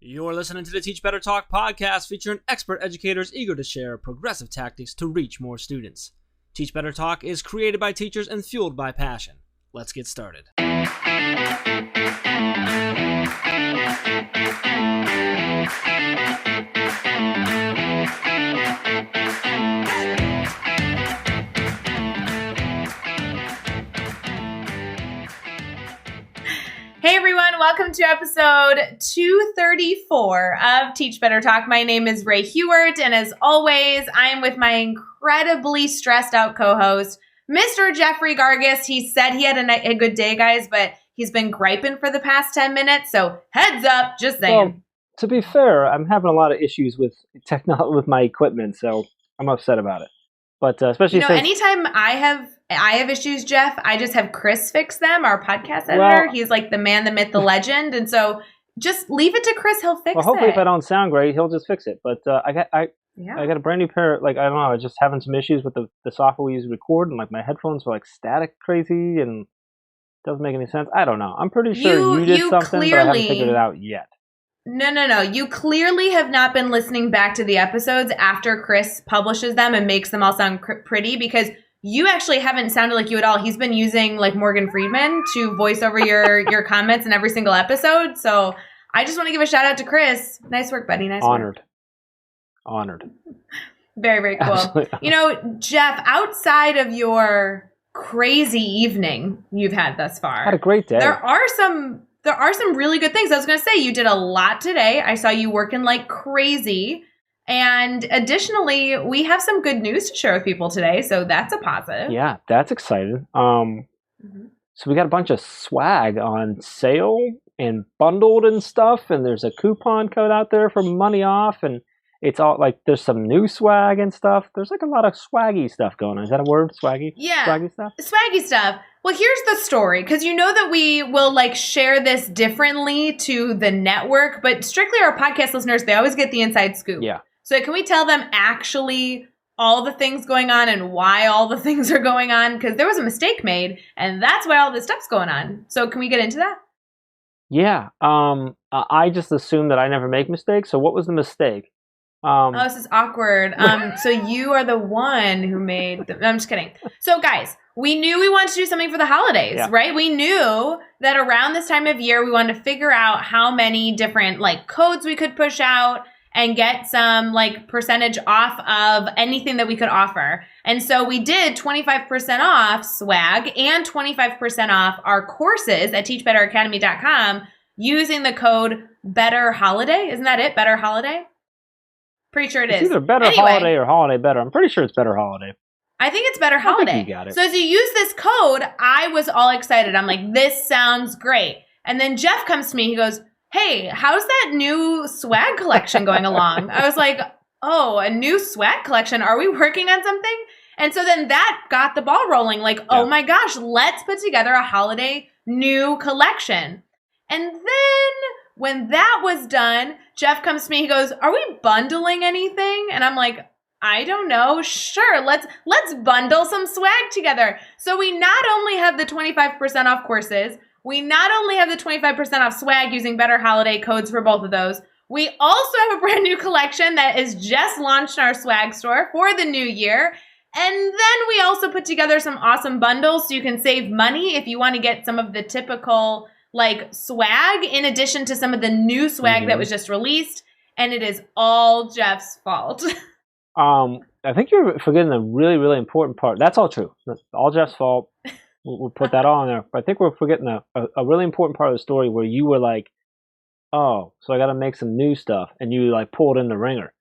You're listening to the Teach Better Talk podcast featuring expert educators eager to share progressive tactics to reach more students. Teach Better Talk is created by teachers and fueled by passion. Let's get started. Hey everyone, welcome to episode 234 of Teach Better Talk. My name is Ray Hewart, and as always, I am with my incredibly stressed out co-host, Mr. Jeffrey Gargis. He said he had a good day, guys, but he's been griping for the past 10 minutes, so heads up, just saying. Well, to be fair, I'm having a lot of issues with with my equipment, so I'm upset about it. But especially since anytime I have issues, Jeff, I just have Chris fix them, our podcast editor. Well, he's like the man, the myth, the legend. And so just leave it to Chris. He'll fix it. Well, hopefully if I don't sound great, he'll just fix it. But I got a brand new pair. Like, I don't know, I was just having some issues with the software we use to record, and like my headphones were like static crazy and it doesn't make any sense. I don't know. I'm pretty sure you did something, but I haven't figured it out yet. No. You clearly have not been listening back to the episodes after Chris publishes them and makes them all sound pretty, because you actually haven't sounded like you at all. He's been using like Morgan Freeman to voice over your comments in every single episode. So I just want to give a shout out to Chris. Nice work, buddy. Nice work. Honored. Very, very cool. Absolutely. You know, Jeff, outside of your crazy evening you've had thus far, I had a great day. There are some really good things. I was going to say, you did a lot today. I saw you working like crazy. And additionally, we have some good news to share with people today. So that's a positive. Yeah, that's exciting. So we got a bunch of swag on sale and bundled and stuff. And there's a coupon code out there for money off. And it's all like, there's some new swag and stuff. There's like a lot of swaggy stuff going on. Is that a word? Swaggy? Yeah. Swaggy stuff? Swaggy stuff. Well, here's the story, because you know that we will like share this differently to the network, but strictly our podcast listeners, they always get the inside scoop. Yeah. So can we tell them actually all the things going on and why all the things are going on? Because there was a mistake made, and that's why all this stuff's going on. So can we get into that? Yeah. I just assume that I never make mistakes. So what was the mistake? This is awkward. So you are the one who made I'm just kidding. So guys, we knew we wanted to do something for the holidays, right? We knew that around this time of year, we wanted to figure out how many different like codes we could push out and get some like percentage off of anything that we could offer. And so we did 25% off swag and 25% off our courses at teachbetteracademy.com using the code Better Holiday. Isn't that it? Better Holiday? Pretty sure it is. It's either Better Holiday or Holiday Better. I'm pretty sure it's Better Holiday. I think it's Better Holiday. I think you got it. So as you use this code, I was all excited. I'm like, this sounds great. And then Jeff comes to me. He goes, hey, how's that new swag collection going along? I was like, oh, a new swag collection? Are we working on something? And so then that got the ball rolling. Like, oh my gosh, let's put together a holiday new collection. And then when that was done, Jeff comes to me. He goes, are we bundling anything? And I'm like, I don't know. Sure, let's bundle some swag together. So we not only have the 25% off courses, we not only have the 25% off swag using Better Holiday codes for both of those, we also have a brand new collection that is just launched in our swag store for the new year. And then we also put together some awesome bundles so you can save money if you want to get some of the typical like swag in addition to some of the new swag that was just released. And it is all Jeff's fault. I think you're forgetting a really, really important part. That's all true. That's all Jeff's fault. We'll put that all in there. But I think we're forgetting a really important part of the story where you were like, oh, so I got to make some new stuff. And you like pulled in the ringer.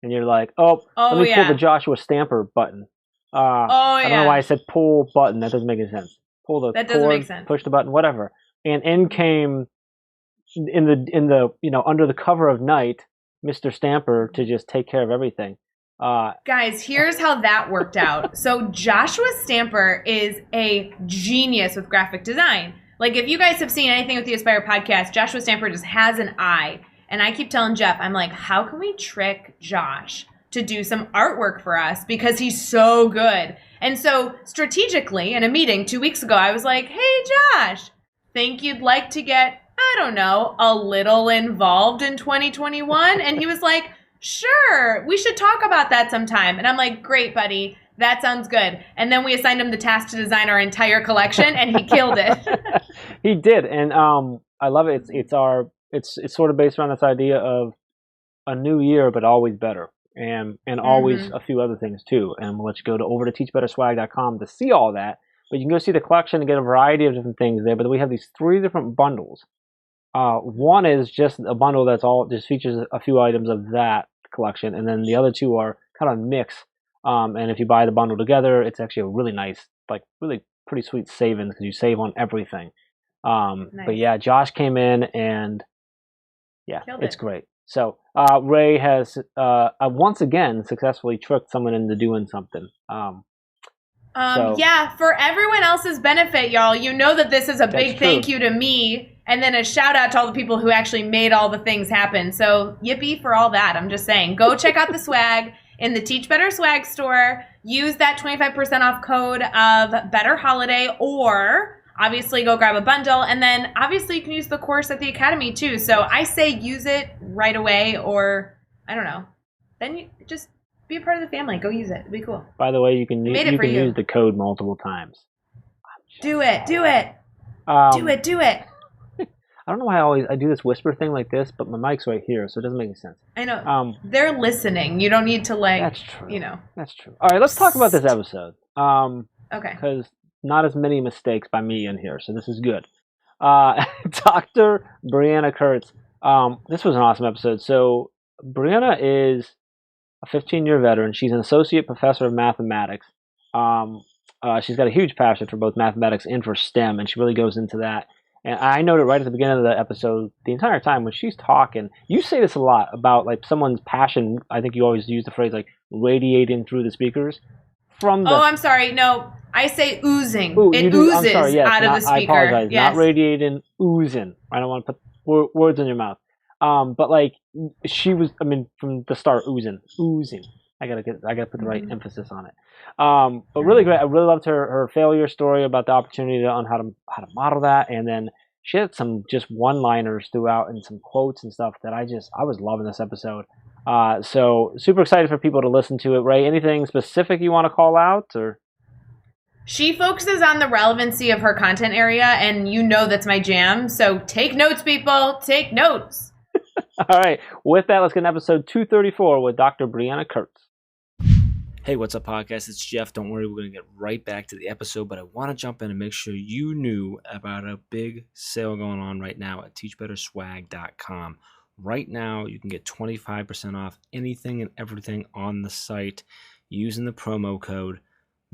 And you're like, let me pull the Joshua Stamper button. I don't know why I said pull button. That doesn't make any sense. Pull the that cord, doesn't make sense. Push the button, whatever. And in came in the under the cover of night, Mr. Stamper to just take care of everything. Guys, here's how that worked out. So Joshua Stamper is a genius with graphic design. Like if you guys have seen anything with the Aspire podcast, Joshua Stamper just has an eye. And I keep telling Jeff, I'm like, how can we trick Josh to do some artwork for us? Because he's so good. And so strategically in a meeting 2 weeks ago, I was like, hey, Josh, think you'd like to get I don't know, a little involved in 2021. And he was like, sure, we should talk about that sometime. And I'm like, great, buddy. That sounds good. And then we assigned him the task to design our entire collection, and he killed it. He did, and I love it. It's sort of based around this idea of a new year, but always better, and always a few other things too. And we'll let you go over to teachbetterswag.com to see all that. But you can go see the collection and get a variety of different things there. But we have these 3 different bundles. One is just a bundle that's all just features a few items of that collection, and then the other 2 are kind of a mix. And if you buy the bundle together, it's actually a really nice, like really pretty sweet savings because you save on everything. Nice. But yeah, Josh came in and yeah, it's great. So Ray has once again successfully tricked someone into doing something. Yeah, for everyone else's benefit, y'all, you know that this is a big thank you to me and then a shout out to all the people who actually made all the things happen. So yippee for all that. I'm just saying, go check out the swag in the Teach Better Swag store. Use that 25% off code of Better Holiday, or obviously go grab a bundle. And then obviously you can use the course at the Academy too. So I say use it right away, or I don't know. Then you just be a part of the family. Go use it. It'd be cool. By the way, you can use the code multiple times. Do it. Do it. Do it. I don't know why I do this whisper thing like this, but my mic's right here, so it doesn't make any sense. I know. They're listening. You don't need to That's true. You know. That's true. All right, let's talk about this episode. Okay. Because not as many mistakes by me in here, so this is good. Dr. Brianna Kurtz. This was an awesome episode. So Brianna is a 15-year veteran. She's an associate professor of mathematics. She's got a huge passion for both mathematics and for STEM, and she really goes into that. And I noted right at the beginning of the episode, the entire time when she's talking, you say this a lot about like someone's passion. I think you always use the phrase like radiating through the speakers. I'm sorry. No, I say oozing. It oozes out of the speaker. I apologize. Yes. Not radiating, oozing. I don't want to put words in your mouth. But like she was, from the start, oozing. I gotta put the right emphasis on it. But really great. I really loved her failure story about the opportunity on how to model that, and then she had some just one-liners throughout and some quotes and stuff that I was loving this episode. So super excited for people to listen to it. Ray, anything specific you want to call out or? She focuses on the relevancy of her content area, and you know that's my jam. So take notes, people. Take notes. All right. With that, let's get to episode 234 with Dr. Brianna Kurtz. Hey, what's up, podcast? It's Jeff. Don't worry, we're going to get right back to the episode, but I want to jump in and make sure you knew about a big sale going on right now at teachbetterswag.com. Right now, you can get 25% off anything and everything on the site using the promo code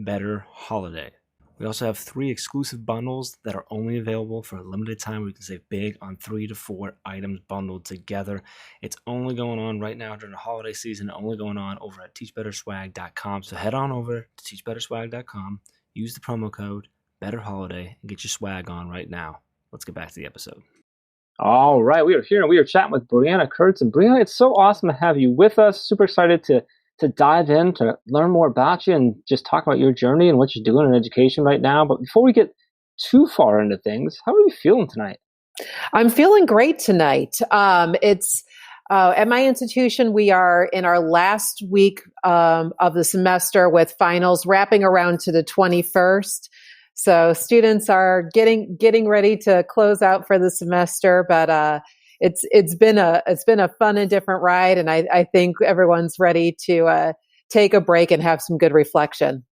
BETTERHOLIDAY. We also have 3 exclusive bundles that are only available for a limited time. We can save big on 3 to 4 items bundled together. It's only going on right now during the holiday season, only going on over at teachbetterswag.com. So head on over to teachbetterswag.com, use the promo code BETTERHOLIDAY, and get your swag on right now. Let's get back to the episode. All right, we are here and we are chatting with Brianna Kurtz. And Brianna, it's so awesome to have you with us. Super excited to dive in, to learn more about you and just talk about your journey and what you're doing in education right now. But before we get too far into things, how are you feeling tonight? I'm feeling great tonight. It's at my institution, we are in our last week of the semester with finals wrapping around to the 21st. So students are getting ready to close out for the semester, but it's been a fun and different ride, and I think everyone's ready to take a break and have some good reflection.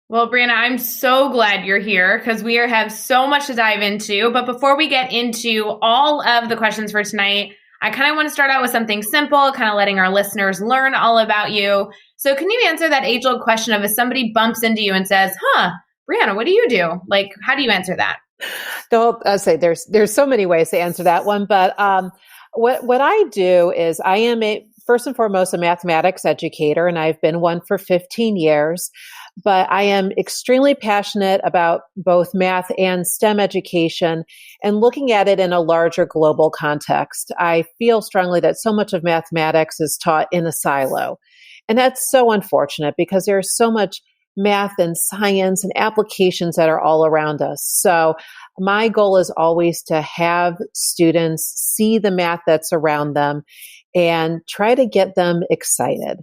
Well, Brianna, I'm so glad you're here because we have so much to dive into. But before we get into all of the questions for tonight, I kind of want to start out with something simple, kind of letting our listeners learn all about you. So can you answer that age-old question of if somebody bumps into you and says, Brianna, what do you do? Like, how do you answer that? So I'll say there's so many ways to answer that one, but what I do is I am first and foremost a mathematics educator, and I've been one for 15 years. But I am extremely passionate about both math and STEM education and looking at it in a larger global context. I feel strongly that so much of mathematics is taught in a silo, and that's so unfortunate because there's so much math and science and applications that are all around us. So my goal is always to have students see the math that's around them and try to get them excited.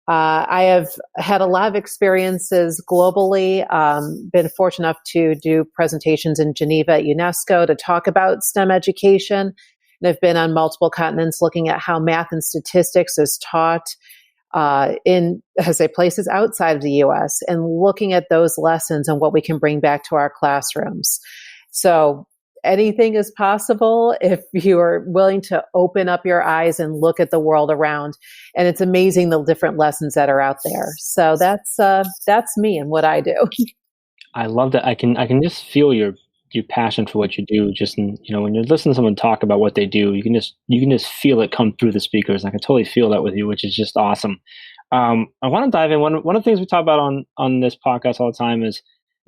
I have had a lot of experiences globally, been fortunate enough to do presentations in Geneva at UNESCO to talk about STEM education. And I've been on multiple continents looking at how math and statistics is taught in, as I say, places outside of the US, and looking at those lessons and what we can bring back to our classrooms. So anything is possible if you are willing to open up your eyes and look at the world around. And it's amazing the different lessons that are out there. So that's me and what I do. I love that. I can just feel your passion for what you do. Just in, when you're listening to someone talk about what they do, you can just feel it come through the speakers. I can totally feel that with you, which is just awesome. I want to dive in. One of the things we talk about on this podcast all the time is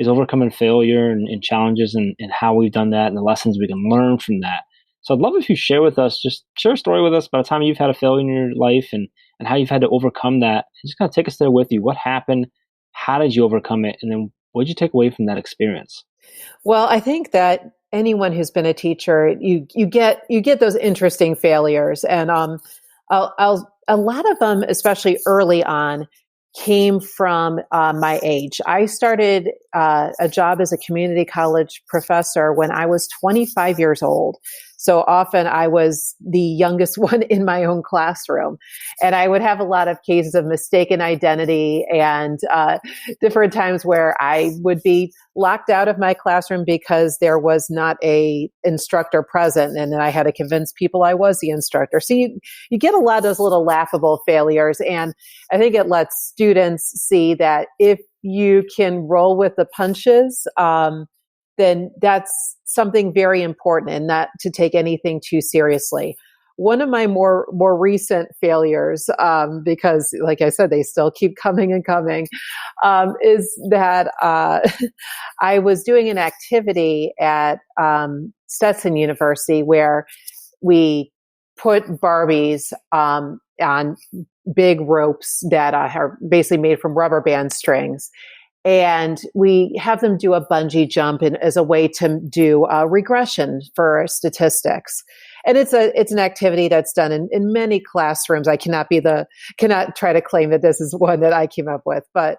overcoming failure and challenges and how we've done that and the lessons we can learn from that. So I'd love if you share a story with us about a time you've had a failure in your life and how you've had to overcome that. And just kind of take us there with you. What happened? How did you overcome it? And then what did you take away from that experience? Well, I think that anyone who's been a teacher, you get those interesting failures, and a lot of them, especially early on, came from my age. I started a job as a community college professor when I was 25 years old. So often I was the youngest one in my own classroom. And I would have a lot of cases of mistaken identity and different times where I would be locked out of my classroom because there was not a instructor present. And then I had to convince people I was the instructor. So you get a lot of those little laughable failures. And I think it lets students see that if you can roll with the punches, then that's something very important, and not to take anything too seriously. One of my more recent failures, because like I said, they still keep coming and coming, is that I was doing an activity at Stetson University where we put Barbies on big ropes that are basically made from rubber band strings. And we have them do a bungee jump as a way to do regression for statistics. And it's an activity that's done in many classrooms. I cannot try to claim that this is one that I came up with, but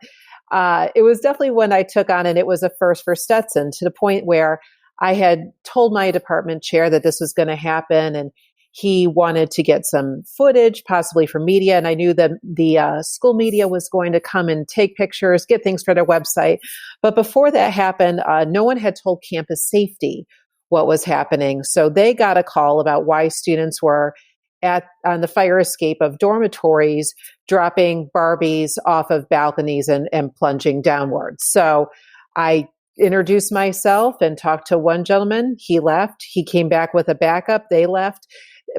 it was definitely one I took on, and it was a first for Stetson, to the point where I had told my department chair that this was going to happen, and he wanted to get some footage, possibly for media. And I knew that the school media was going to come and take pictures, get things for their website. But before that happened, no one had told campus safety what was happening. So they got a call about why students were on the fire escape of dormitories, dropping Barbies off of balconies and plunging downwards. So I introduced myself and talked to one gentleman. He left. He came back with a backup. They left.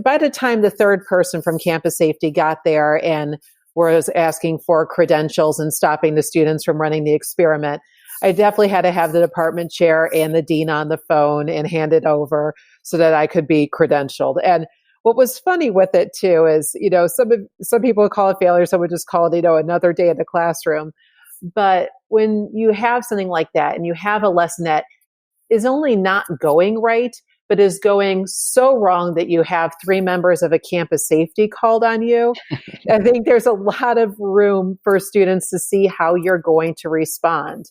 By the time the third person from campus safety got there and was asking for credentials and stopping the students from running the experiment, I definitely had to have the department chair and the dean on the phone and hand it over so that I could be credentialed. And what was funny with it too is, some people would call it failure, some would just call it, another day in the classroom. But when you have something like that and you have a lesson that is only not going right, but is going so wrong that you have 3 members of a campus safety called on you, I think there's a lot of room for students to see how you're going to respond.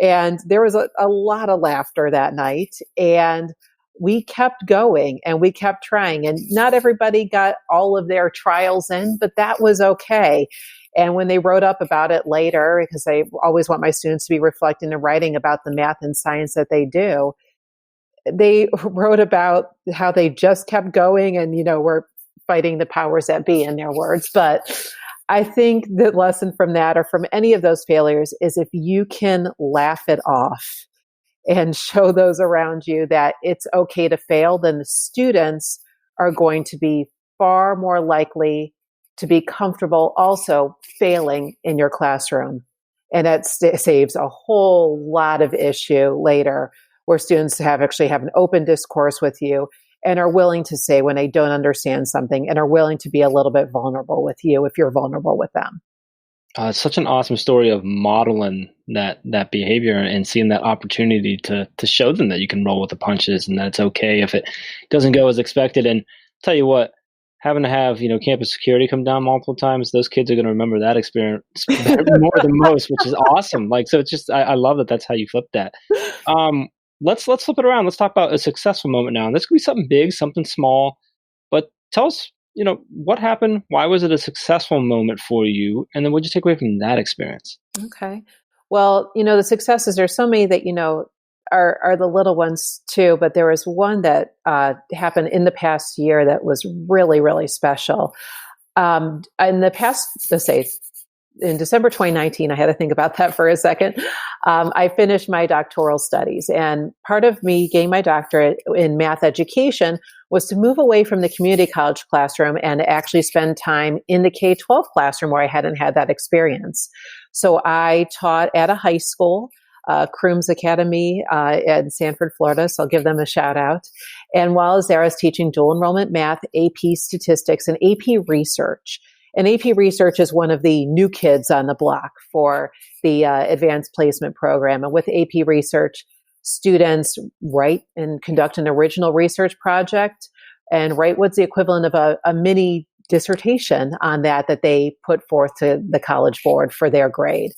And there was a lot of laughter that night, and we kept going and we kept trying, and not everybody got all of their trials in, but that was okay. And when they wrote up about it later, because I always want my students to be reflecting and writing about the math and science that they do, they wrote about how they just kept going and, were fighting the powers that be, in their words. But I think the lesson from that, or from any of those failures, is if you can laugh it off and show those around you that it's okay to fail, then the students are going to be far more likely to be comfortable also failing in your classroom. And that saves a whole lot of issue later, where students have an open discourse with you and are willing to say when they don't understand something, and are willing to be a little bit vulnerable with you if you're vulnerable with them. It's such an awesome story of modeling that behavior and seeing that opportunity to show them that you can roll with the punches and that it's okay if it doesn't go as expected. And tell you what, having to have campus security come down multiple times, those kids are going to remember that experience more than most, which is awesome. Like, so it's just I love that that's how you flip that. Let's flip it around. Let's talk about a successful moment now. And this could be something big, something small, but tell us, what happened? Why was it a successful moment for you? And then what'd you take away from that experience? Okay. Well, the successes, there's so many that, are the little ones too, but there was one that happened in the past year that was really, really special. In the past, let's say, in December 2019, I had to think about that for a second. I finished my doctoral studies, and part of me getting my doctorate in math education was to move away from the community college classroom and actually spend time in the K-12 classroom where I hadn't had that experience. So I taught at a high school, Crooms Academy in Sanford, Florida. So I'll give them a shout out. And while I was there, I was teaching dual enrollment math, AP statistics, and AP research. And AP research is one of the new kids on the block for the advanced placement program. And with AP research, students write and conduct an original research project and write what's the equivalent of a mini dissertation on that they put forth to the College Board for their grade.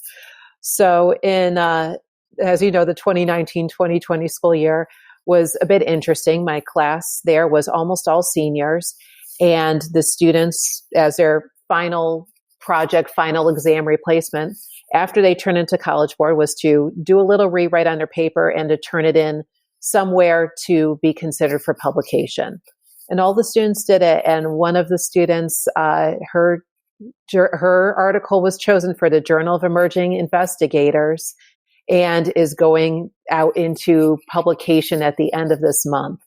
So as you know, the 2019-2020 school year was a bit interesting. My class there was almost all seniors, and the students, as their final project, final exam replacement, after they turn into College Board, was to do a little rewrite on their paper and to turn it in somewhere to be considered for publication. And all the students did it. And one of the students, her article was chosen for the Journal of Emerging Investigators and is going out into publication at the end of this month.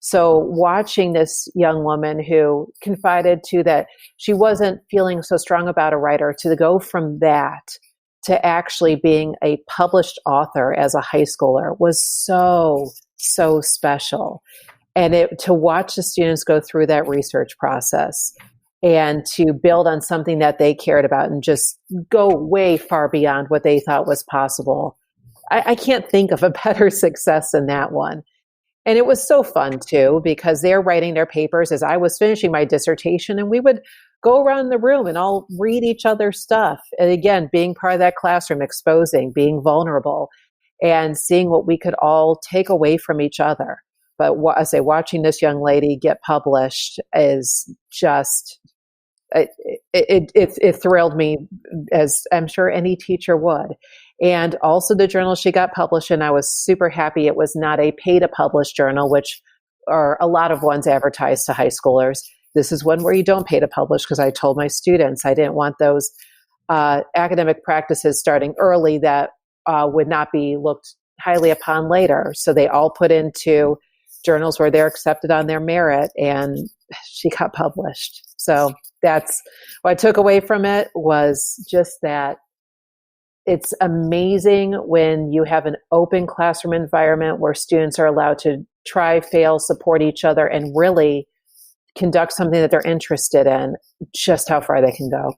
So watching this young woman who confided to that she wasn't feeling so strong about a writer, to go from that to actually being a published author as a high schooler was so, so special. And to watch the students go through that research process and to build on something that they cared about and just go way far beyond what they thought was possible. I can't think of a better success than that one. And it was so fun too, because they're writing their papers as I was finishing my dissertation, and we would go around the room and all read each other's stuff. And again, being part of that classroom, exposing, being vulnerable, and seeing what we could all take away from each other. But I say, watching this young lady get published is just, it thrilled me, as I'm sure any teacher would. And also the journal she got published in, I was super happy it was not a pay-to-publish journal, which are a lot of ones advertised to high schoolers. This is one where you don't pay to publish, because I told my students I didn't want those academic practices starting early that would not be looked highly upon later. So they all put into journals where they're accepted on their merit, and she got published. So that's what I took away from it, was just that it's amazing when you have an open classroom environment where students are allowed to try, fail, support each other, and really conduct something that they're interested in, just how far they can go.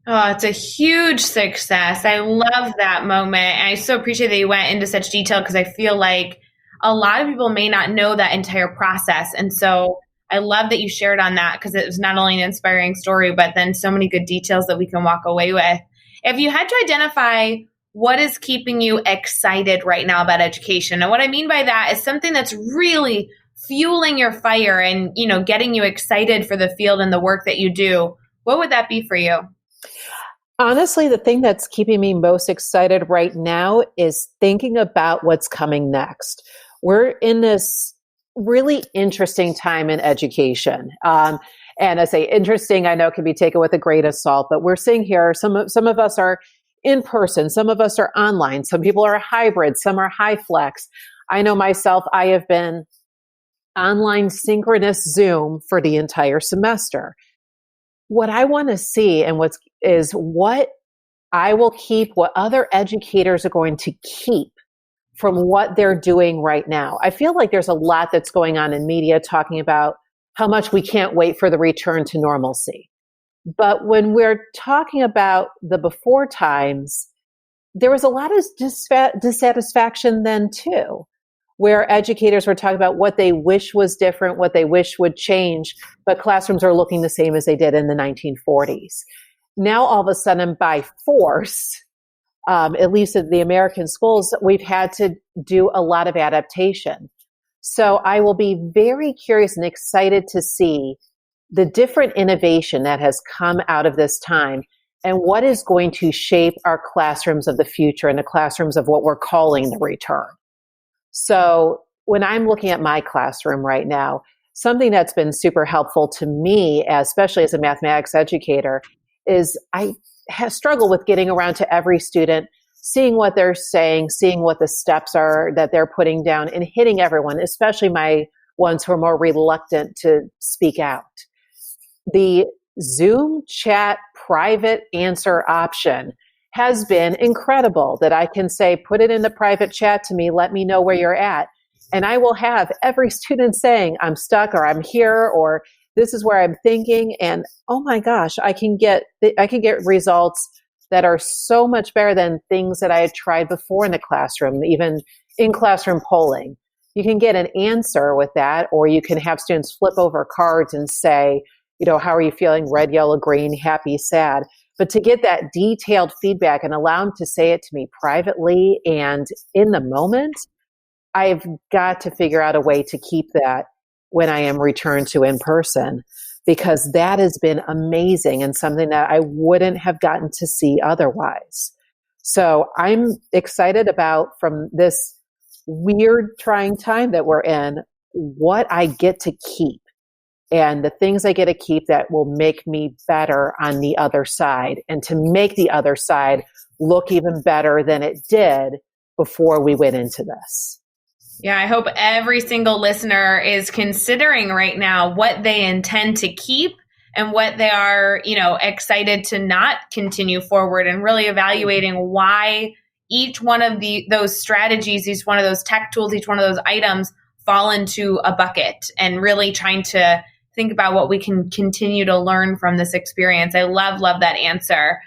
Oh, it's a huge success. I love that moment. I so appreciate that you went into such detail, because I feel like a lot of people may not know that entire process. And so I love that you shared on that, because it was not only an inspiring story, but then so many good details that we can walk away with. If you had to identify what is keeping you excited right now about education, and what I mean by that is something that's really fueling your fire and, getting you excited for the field and the work that you do, what would that be for you? Honestly, the thing that's keeping me most excited right now is thinking about what's coming next. We're in this really interesting time in education. And I say interesting, I know can be taken with a grain of salt, but we're seeing here, some of us are in person, some of us are online, some people are hybrid, some are high flex. I know myself, I have been online synchronous Zoom for the entire semester. What I want to see and what I will keep, what other educators are going to keep from what they're doing right now. I feel like there's a lot that's going on in media talking about how much we can't wait for the return to normalcy. But when we're talking about the before times, there was a lot of dissatisfaction then too, where educators were talking about what they wish was different, what they wish would change, but classrooms are looking the same as they did in the 1940s. Now, all of a sudden, by force, at least in the American schools, we've had to do a lot of adaptation. So I will be very curious and excited to see the different innovation that has come out of this time and what is going to shape our classrooms of the future and the classrooms of what we're calling the return. So when I'm looking at my classroom right now, something that's been super helpful to me, especially as a mathematics educator, is I have struggled with getting around to every student, seeing what they're saying, seeing what the steps are that they're putting down, and hitting everyone, especially my ones who are more reluctant to speak out. The Zoom chat private answer option has been incredible, that I can say, put it in the private chat to me, let me know where you're at. And I will have every student saying, I'm stuck, or I'm here, or this is where I'm thinking. And oh my gosh, I can get results that are so much better than things that I had tried before in the classroom, even in classroom polling. You can get an answer with that, or you can have students flip over cards and say, how are you feeling? Red, yellow, green, happy, sad. But to get that detailed feedback and allow them to say it to me privately and in the moment, I've got to figure out a way to keep that when I am returned to in person, because that has been amazing and something that I wouldn't have gotten to see otherwise. So I'm excited about, from this weird, trying time that we're in, what I get to keep. And the things I get to keep that will make me better on the other side, and to make the other side look even better than it did before we went into this. Yeah, I hope every single listener is considering right now what they intend to keep and what they are, excited to not continue forward, and really evaluating why each one of those strategies, each one of those tech tools, each one of those items fall into a bucket, and really trying to think about what we can continue to learn from this experience. I love that answer.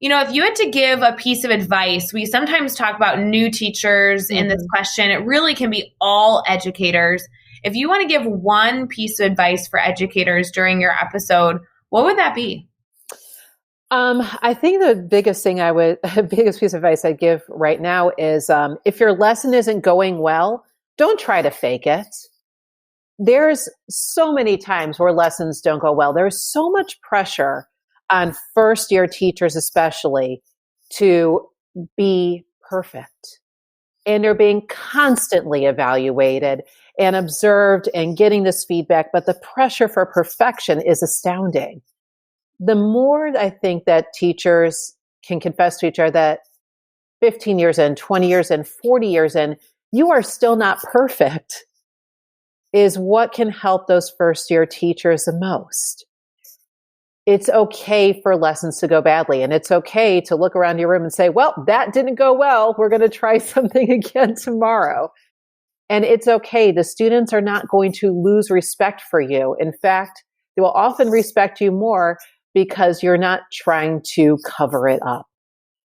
If you had to give a piece of advice, we sometimes talk about new teachers in this question. It really can be all educators. If you want to give one piece of advice for educators during your episode, what would that be? I think the biggest piece of advice I'd give right now is, if your lesson isn't going well, don't try to fake it. There's so many times where lessons don't go well. There's so much pressure on first-year teachers especially to be perfect. And they're being constantly evaluated and observed and getting this feedback, but the pressure for perfection is astounding. The more I think that teachers can confess to each other that 15 years in, 20 years in, 40 years in, you are still not perfect, is what can help those first-year teachers the most. It's okay for lessons to go badly, and it's okay to look around your room and say, well, that didn't go well. We're going to try something again tomorrow. And it's okay. The students are not going to lose respect for you. In fact, they will often respect you more because you're not trying to cover it up.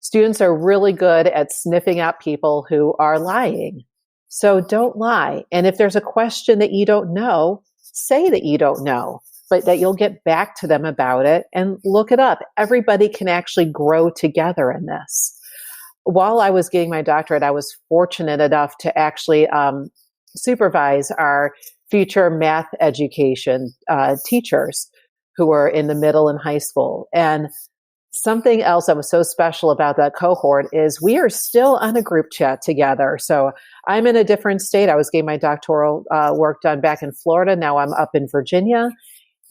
Students are really good at sniffing out people who are lying. So don't lie. And if there's a question that you don't know, say that you don't know, but that you'll get back to them about it and look it up. Everybody can actually grow together in this. While I was getting my doctorate, I was fortunate enough to actually supervise our future math education teachers who were in the middle and high school. And something else that was so special about that cohort is we are still on a group chat together. So I'm in a different state. I was getting my doctoral work done back in Florida. Now I'm up in Virginia.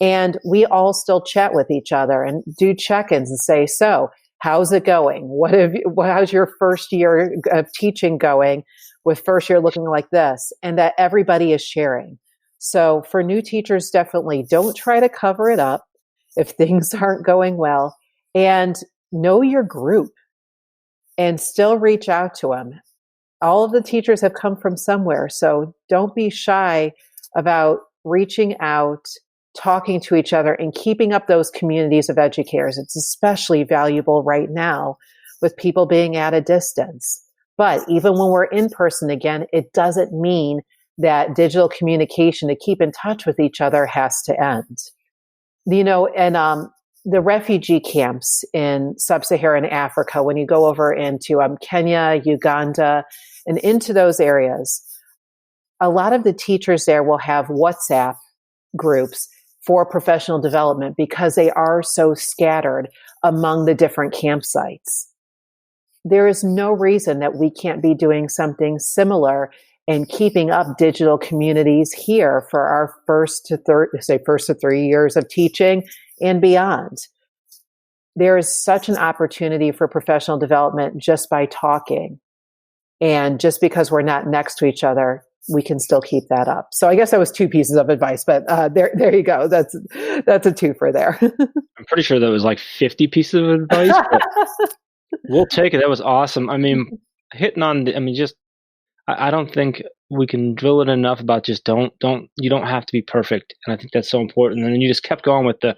And we all still chat with each other and do check-ins and say, so how's it going? How's your first year of teaching going, with first year looking like this? And that everybody is sharing. So for new teachers, definitely don't try to cover it up if things aren't going well. And know your group and still reach out to them. All of the teachers have come from somewhere, so don't be shy about reaching out talking to each other and keeping up those communities of educators. It's especially valuable right now with people being at a distance. But even when we're in person again, it doesn't mean that digital communication to keep in touch with each other has to end. And the refugee camps in sub-Saharan Africa, when you go over into Kenya, Uganda, and into those areas, a lot of the teachers there will have WhatsApp groups for professional development because they are so scattered among the different campsites. There is no reason that we can't be doing something similar and keeping up digital communities here for our first to 3 years of teaching and beyond. There is such an opportunity for professional development just by talking. And just because we're not next to each other, we can still keep that up. So I guess that was 2 pieces of advice, but there you go. That's a twofer there. I'm pretty sure that was like 50 pieces of advice, but we'll take it. That was awesome. I mean, I don't think we can drill it enough about just you don't have to be perfect. And I think that's so important. And then you just kept going with the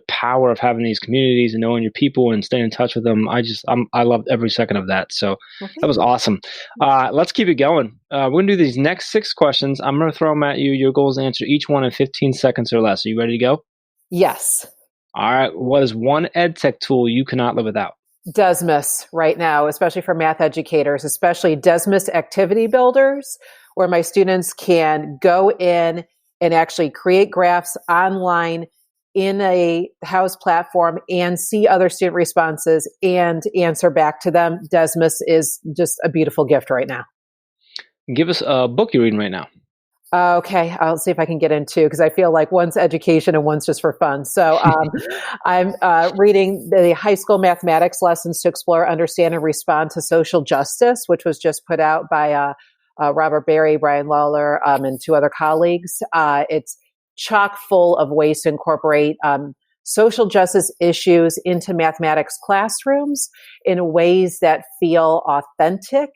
power of having these communities and knowing your people and staying in touch with them. I loved every second of that. So that was awesome. Let's keep it going. We're going to do these next 6 questions. I'm going to throw them at you. Your goal is to answer each one in 15 seconds or less. Are you ready to go? Yes. All right. What is one ed tech tool you cannot live without? Desmus right now, especially for math educators, especially Desmus activity builders, where my students can go in and actually create graphs online in a house platform and see other student responses and answer back to them. Desmus is just a beautiful gift right now. Give us a book you're reading right now. Okay, I'll see if I can get into, because I feel like one's education and one's just for fun. So I'm reading the high school mathematics lessons to explore, understand, and respond to social justice, which was just put out by Robert Berry, Brian Lawler, and 2 other colleagues. It's chock full of ways to incorporate social justice issues into mathematics classrooms in ways that feel authentic.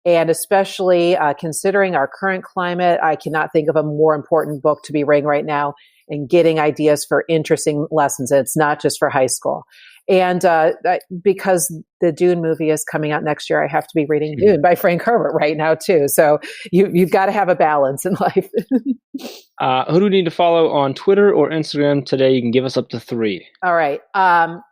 And especially considering our current climate, I cannot think of a more important book to be reading right now and getting ideas for interesting lessons. And it's not just for high school. And because the Dune movie is coming out next year, I have to be reading Dune by Frank Herbert right now too. So you've got to have a balance in life. Who do we need to follow on Twitter or Instagram today? You can give us up to 3. All right.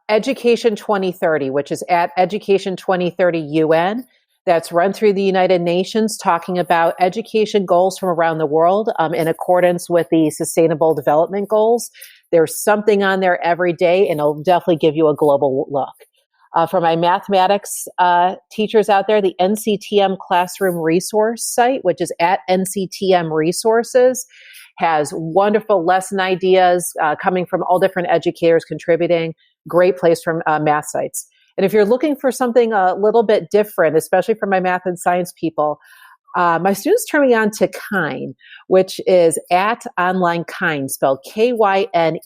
Education 2030, which is at Education 2030 UN. That's run through the United Nations, talking about education goals from around the world in accordance with the Sustainable Development Goals. There's something on there every day, and it'll definitely give you a global look. For my mathematics teachers out there, the NCTM Classroom Resource site, which is at NCTM Resources, has wonderful lesson ideas coming from all different educators contributing. Great place for math sites. And if you're looking for something a little bit different, especially for my math and science people, my students turn me on to Kyne, which is at Online Kyne, spelled Kyne.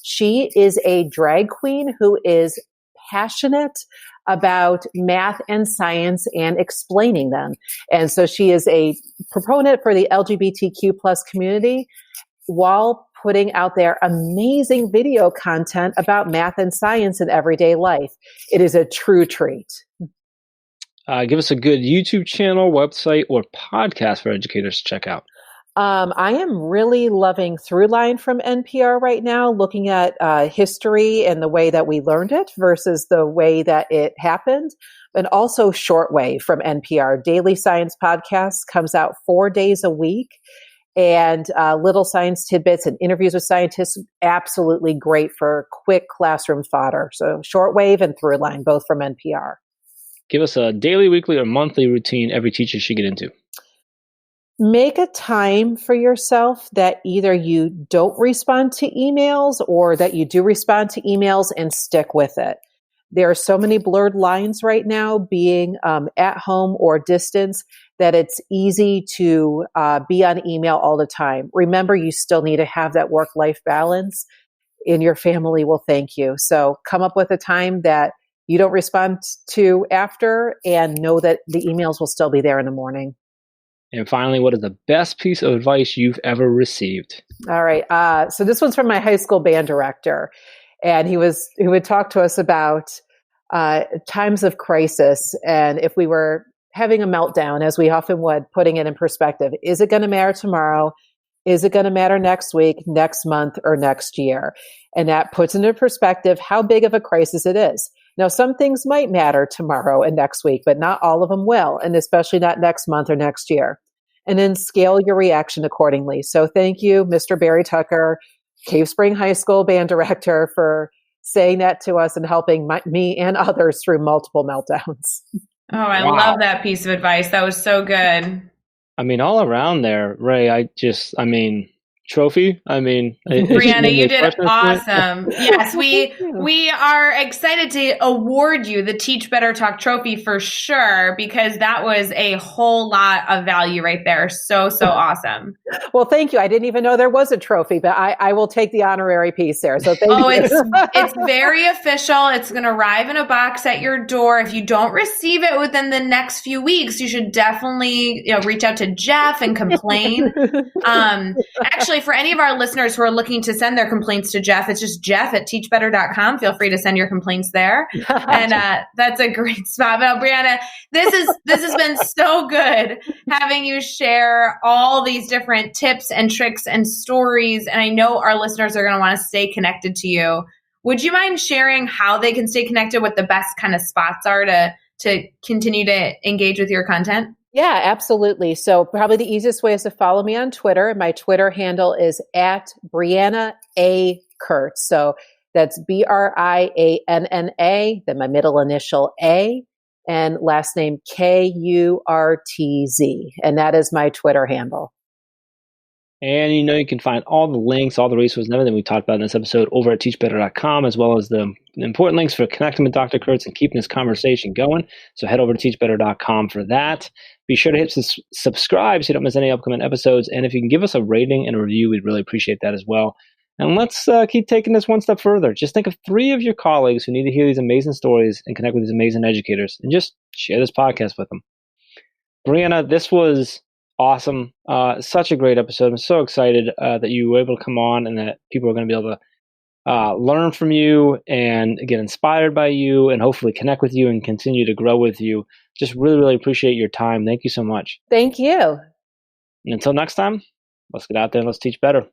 She is a drag queen who is passionate about math and science and explaining them. And so she is a proponent for the LGBTQ plus community while putting out there amazing video content about math and science in everyday life. It is a true treat. Give us a good YouTube channel, website, or podcast for educators to check out. I am really loving Throughline from NPR right now, looking at history and the way that we learned it versus the way that it happened. And also Shortwave from NPR. Daily Science Podcast comes out 4 days a week. And little science tidbits and interviews with scientists, absolutely great for quick classroom fodder. So Shortwave and Throughline, both from NPR. Give us a daily, weekly, or monthly routine every teacher should get into. Make a time for yourself that either you don't respond to emails or that you do respond to emails, and stick with it. There are so many blurred lines right now, being at home or distance, that it's easy to be on email all the time. Remember, you still need to have that work-life balance, and your family will thank you. So come up with a time that you don't respond to after, and know that the emails will still be there in the morning. And finally, what is the best piece of advice you've ever received? All right. So this one's from my high school band director, and he would talk to us about times of crisis, and if we were having a meltdown, as we often would, putting it in perspective. Is it going to matter tomorrow? Is it going to matter next week, next month, or next year? And that puts into perspective how big of a crisis it is. Now, some things might matter tomorrow and next week, but not all of them will, and especially not next month or next year. And then scale your reaction accordingly. So thank you, Mr. Barry Tucker, Cave Spring High School band director, for saying that to us and helping me and others through multiple meltdowns. Oh, I love that piece of advice. That was so good. I mean, all around there, Ray, trophy. Brianna, you did awesome. Yes, we are excited to award you the Teach Better Talk trophy for sure, because that was a whole lot of value right there. So awesome. Well, thank you. I didn't even know there was a trophy, but I will take the honorary piece there. So thank you. It's very official. It's going to arrive in a box at your door. If you don't receive it within the next few weeks, you should definitely reach out to Jeff and complain. Actually, for any of our listeners who are looking to send their complaints to Jeff, it's just jeff@teachbetter.com. Feel free to send your complaints there. And that's a great spot. But Brianna, this has been so good having you share all these different tips and tricks and stories. And I know our listeners are going to want to stay connected to you. Would you mind sharing how they can stay connected, what the best kind of spots are to continue to engage with your content? Yeah, absolutely. So probably the easiest way is to follow me on Twitter. My Twitter handle is @Brianna A. Kurtz. So that's BRIANNA, then my middle initial A, and last name KURTZ. And that is my Twitter handle. And you can find all the links, all the resources, and everything we talked about in this episode over at teachbetter.com, as well as the important links for connecting with Dr. Kurtz and keeping this conversation going. So head over to teachbetter.com for that. Be sure to hit subscribe so you don't miss any upcoming episodes. And if you can give us a rating and a review, we'd really appreciate that as well. And let's keep taking this one step further. Just think of 3 of your colleagues who need to hear these amazing stories and connect with these amazing educators, and just share this podcast with them. Brianna, this was awesome. Such a great episode. I'm so excited that you were able to come on and that people are going to be able to learn from you and get inspired by you and hopefully connect with you and continue to grow with you. Just really, really appreciate your time. Thank you so much. Thank you. And until next time, let's get out there and let's teach better.